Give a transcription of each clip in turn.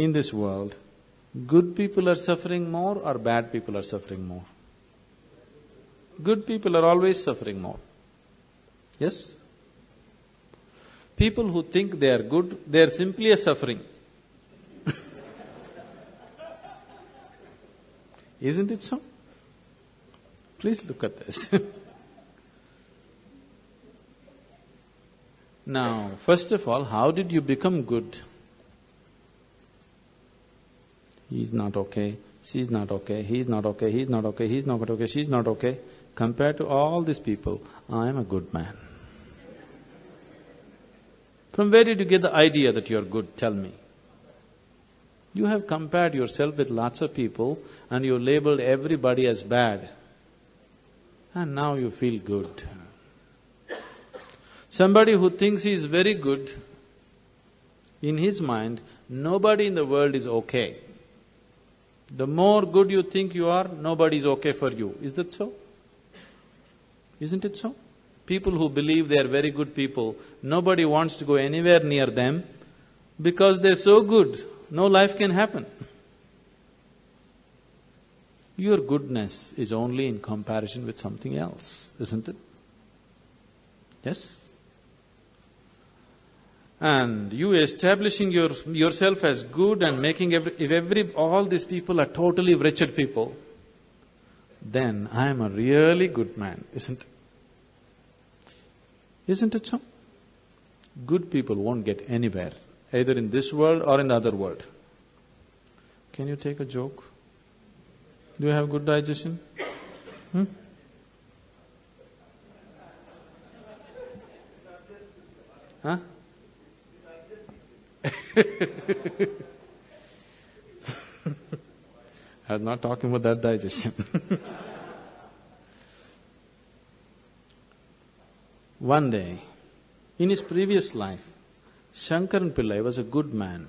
in this world, good people are suffering more or bad people are suffering more? Good people are always suffering more. Yes? People who think they are good, they are simply a suffering. Isn't it so? Please look at this. Now, first of all, how did you become good? He's not okay, she's not okay, he's not okay, he's not okay, he's not okay, she's not okay. Compared to all these people, I am a good man. From where did you get the idea that you're good? Tell me. You have compared yourself with lots of people and you labeled everybody as bad. And now you feel good. Somebody who thinks he is very good, in his mind, nobody in the world is okay. The more good you think you are, nobody is okay for you. Is that so? Isn't it so? People who believe they are very good people, nobody wants to go anywhere near them because they're so good, no life can happen. Your goodness is only in comparison with something else, isn't it? Yes? And you establishing yourself as good and making all these people are totally wretched people, then I am a really good man, isn't it? Isn't it so? Good people won't get anywhere, either in this world or in the other world. Can you take a joke? Do you have good digestion? Huh? I'm not talking about that digestion. One day, in his previous life, Shankaran Pillai was a good man.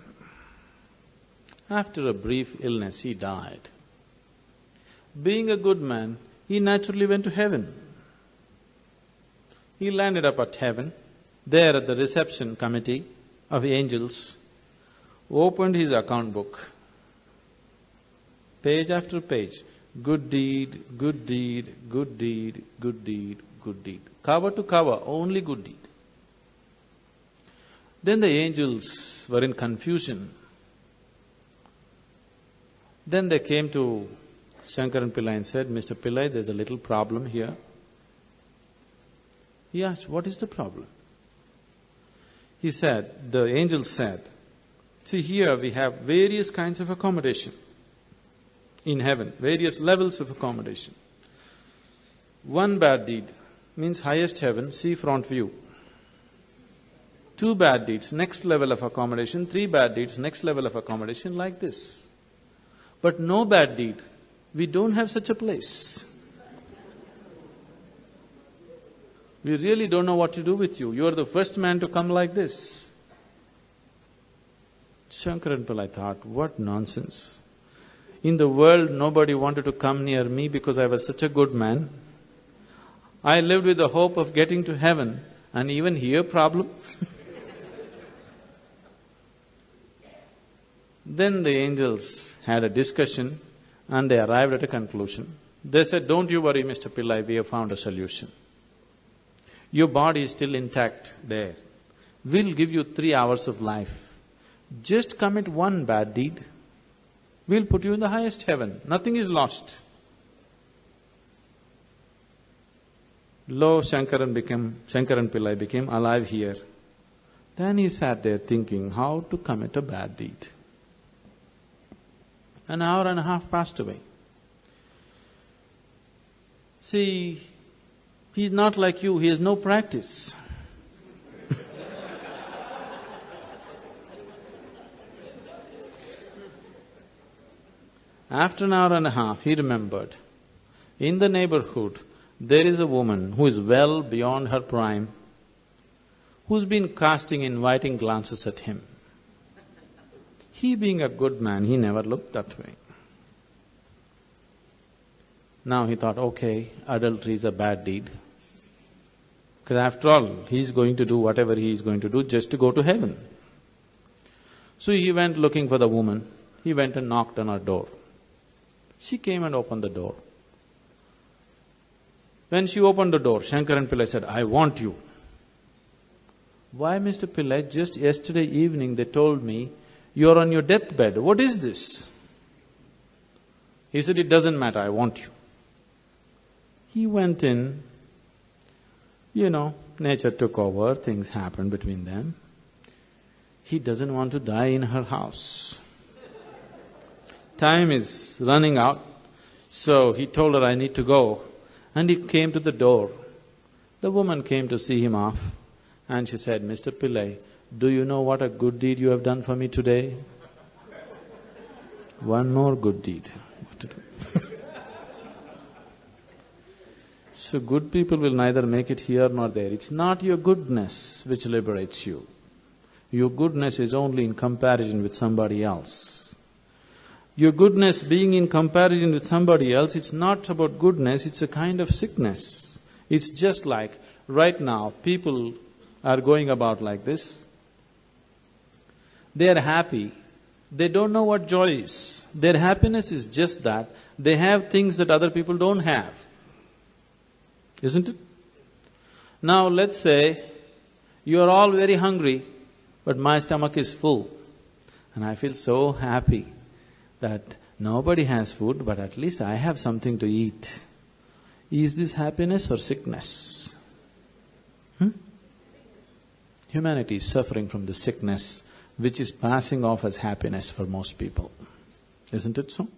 After a brief illness, he died. Being a good man, he naturally went to heaven. He landed up at heaven, there at the reception committee of angels, opened his account book. Page after page, good deed, good deed, good deed, good deed, good deed. Cover to cover, only good deed. Then the angels were in confusion. Then they came to Shankaran Pillai and said, Mr. Pillai, there's a little problem here. He asked, what is the problem? He said, the angels said, see here we have various kinds of accommodation in heaven, various levels of accommodation. One bad deed means highest heaven, sea front view. 2 bad deeds, next level of accommodation. 3 bad deeds, next level of accommodation, like this. But no bad deed. We don't have such a place. We really don't know what to do with you. You are the first man to come like this. Shankaran Pillai thought, what nonsense. In the world, nobody wanted to come near me because I was such a good man. I lived with the hope of getting to heaven, and even here problem? Then the angels had a discussion and they arrived at a conclusion. They said, don't you worry, Mr. Pillai, we have found a solution. Your body is still intact there. We'll give you 3 hours of life. Just commit one bad deed. We'll put you in the highest heaven. Nothing is lost. Lo, Shankaran Pillai became alive here. Then he sat there thinking how to commit a bad deed. An hour and a half passed away. See, he's not like you, he has no practice. After an hour and a half, he remembered, in the neighborhood, there is a woman who is well beyond her prime, who's been casting inviting glances at him. He being a good man, he never looked that way. Now he thought, okay, adultery is a bad deed. Because after all, he's going to do whatever he is going to do just to go to heaven. So he went looking for the woman. He went and knocked on her door. She came and opened the door. When she opened the door, Shankaran Pillai said, "I want you." "Why, Mr. Pillai, just yesterday evening they told me, you're on your deathbed. What is this?" He said, "It doesn't matter, I want you." He went in, nature took over, things happened between them. He doesn't want to die in her house. Time is running out, so he told her, "I need to go." And he came to the door. The woman came to see him off, and she said, "Mr. Pillai, do you know what a good deed you have done for me today?" "One more good deed." What to do? So good people will neither make it here nor there. It's not your goodness which liberates you. Your goodness is only in comparison with somebody else. Your goodness being in comparison with somebody else, it's not about goodness, it's a kind of sickness. It's just like right now, people are going about like this. They are happy. They don't know what joy is. Their happiness is just that they have things that other people don't have. Isn't it? Now let's say you are all very hungry, but my stomach is full. And I feel so happy that nobody has food, but at least I have something to eat. Is this happiness or sickness? Humanity is suffering from the sickness which is passing off as happiness for most people. Isn't it so?